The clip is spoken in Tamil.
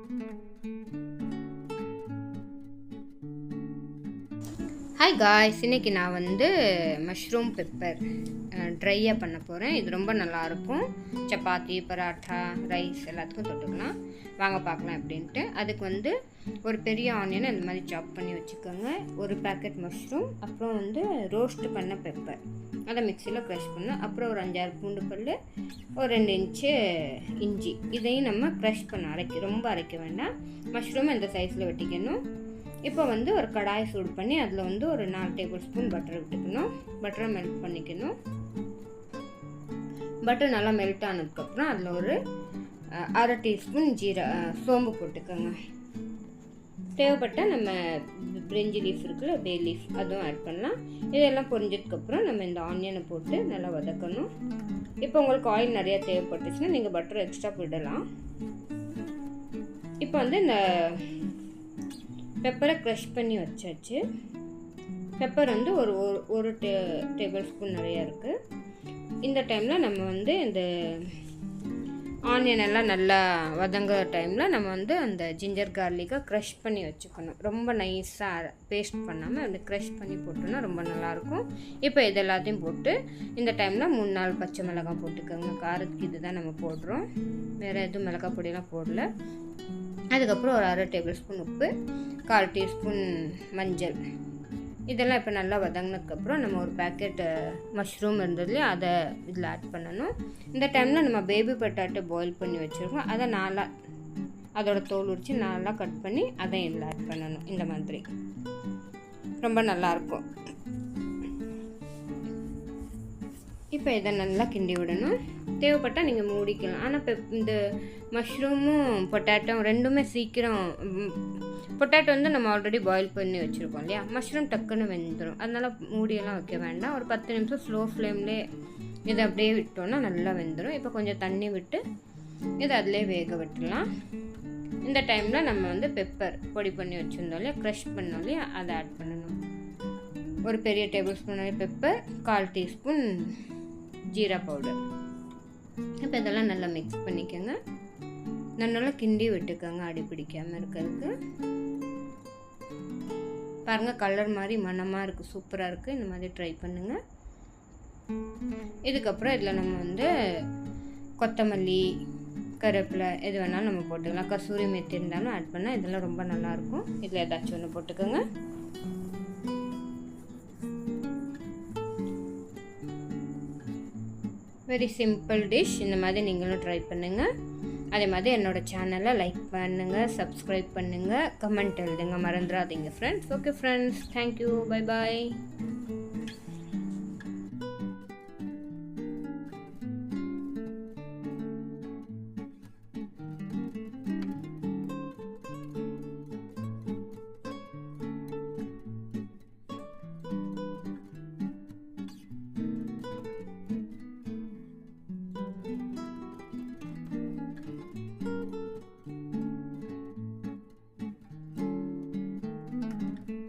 ஹாய் காய்ஸ், இன்றைக்கி நான் வந்து மஷ்ரூம் பெப்பர் ட்ரையாக பண்ண போகிறேன். இது ரொம்ப நல்லாயிருக்கும். சப்பாத்தி, பராட்டா, ரைஸ் எல்லாத்துக்கும் தொட்டுக்கலாம். வாங்க பார்க்கலாம் எப்படின்ட்டு. அதுக்கு வந்து ஒரு பெரிய ஆனியனை இந்த மாதிரி சாப் பண்ணி வச்சுக்கோங்க. ஒரு பேக்கெட் மஷ்ரூம், அப்புறம் வந்து ரோஸ்ட் பண்ண பெப்பர், அதை மிக்சியில் க்ரஷ் பண்ணணும். அப்புறம் ஒரு 5-6 பூண்டு பல், ஒரு 2 இன்ச்சு இஞ்சி, இதையும் நம்ம க்ரஷ் பண்ண ரொம்ப அரைக்க வேண்டாம். மஷ்ரூம் இந்த சைஸில் வெட்டிக்கணும். இப்போ வந்து ஒரு கடாயை சூடு பண்ணி அதில் வந்து ஒரு 4 டேபிள் ஸ்பூன் பட்டர் விட்டுக்கணும். பட்டரை மெல்ட் பண்ணிக்கணும். பட்டர் நல்லா மெல்ட் ஆனதுக்கப்புறம் அதில் ஒரு 1/2 டீஸ்பூன் சோம்பு போட்டுக்கோங்க. தேவைப்பட்ட நம்ம பிரிஞ்சி லீஃப் இருக்குல்ல, பே லீஃப், அதுவும் ஆட் பண்ணலாம். இதெல்லாம் பொரிஞ்சதுக்கப்புறம் நம்ம இந்த ஆனியனை போட்டு நல்லா வதக்கணும். இப்போ உங்களுக்கு ஆயில் நிறையா தேவைப்பட்டுச்சுன்னா நீங்கள் பட்டர் எக்ஸ்ட்ரா விடலாம். இப்போ வந்து இந்த பெப்பரை க்ரஷ் பண்ணி வச்சாச்சு. பெப்பர் வந்து ஒரு டேபிள் ஸ்பூன் நிறையா இருக்குது. இந்த டைமில் நம்ம வந்து இந்த ஆனியன் எல்லாம் நல்லா வதங்குற டைமில் நம்ம வந்து அந்த ஜிஞ்சர் கார்லிக்கை க்ரஷ் பண்ணி வச்சுக்கணும். ரொம்ப நைஸாக பேஸ்ட் பண்ணாமல் அந்த க்ரஷ் பண்ணி போட்டோன்னா ரொம்ப நல்லாயிருக்கும். இப்போ இது எல்லாத்தையும் போட்டு இந்த டைமில் 3-4 பச்சை மிளகாய் போட்டுக்கோங்க. காரத்துக்கு இது தான் நம்ம போடுறோம், வேறு எதுவும் மிளகாய் பொடியெல்லாம் போடல. அதுக்கப்புறம் ஒரு 1/2 டேபிள் ஸ்பூன் உப்பு, 1/4 டீஸ்பூன் மஞ்சள், இதெல்லாம் இப்போ நல்லா வதங்கினதுக்கப்புறம் நம்ம ஒரு பேக்கெட் மஷ்ரூம் இருந்ததுலேயே அதை இதில் ஆட் பண்ணணும். இந்த டைமில் நம்ம பேபி பொட்டாட்டோ பாயில் பண்ணி வச்சுருக்கோம். அதை அதோட தோல் உரித்து நல்லா கட் பண்ணி அதை இதில் ஆட் பண்ணணும். இந்த மாதிரி ரொம்ப நல்லாயிருக்கும். இப்போ இதை நல்லா கிண்டி விடணும். தேவைப்பட்டால் நீங்கள் மூடிக்கலாம். ஆனால் இந்த மஷ்ரூமும் பொட்டாட்டோ ரெண்டுமே சீக்கிரம், பொட்டாட்டோ வந்து நம்ம ஆல்ரெடி பாயில் பண்ணி வச்சுருக்கோம் இல்லையா, மஷ்ரூம் டக்குன்னு வெந்துடும். அதனால் மூடியெல்லாம் வைக்க வேண்டாம். ஒரு 10 நிமிஷம் ஸ்லோ ஃப்ளேம்லேயே இதை அப்படியே விட்டோன்னா நல்லா வெந்துடும். இப்போ கொஞ்சம் தண்ணி விட்டு இதை அதிலே வேக விட்டுடலாம். இந்த டைமில் நம்ம வந்து பெப்பர் பொடி பண்ணி வச்சுருந்தோம் இல்லையா, க்ரஷ் பண்ணோம் இல்லையா, அதை ஆட் பண்ணணும். ஒரு பெரிய table spoon pepper, 1/4 teaspoon jeera powder. இப்போ இதெல்லாம் நல்லா மிக்ஸ் பண்ணிக்கோங்க. நல்லா கிண்டி விட்டுக்கோங்க, அடி பிடிக்காமல் இருக்கிறதுக்கு. பாருங்கள், கலர் மாதிரி மணமாக இருக்குது, சூப்பராக இருக்குது. இந்த மாதிரி ட்ரை பண்ணுங்கள். இதுக்கப்புறம் இதில் நம்ம வந்து கொத்தமல்லி, கருவேப்பிலை எது வேணாலும் நம்ம போட்டுக்கலாம். கசூரி மேத்தி இருந்தாலும் ஆட் பண்ணால் இதெல்லாம் ரொம்ப நல்லாயிருக்கும். இதில் ஏதாச்சும் ஒன்று போட்டுக்கோங்க. Very simple dish. இந்த மாதிரி நீங்களும் ட்ரை பண்ணுங்கள். அதே மாதிரி என்னோடய சேனலை லைக் பண்ணுங்கள், சப்ஸ்கிரைப் பண்ணுங்கள், கமெண்ட் எழுதுங்க, மறந்துடாதீங்க friends. Okay friends, thank you, bye bye.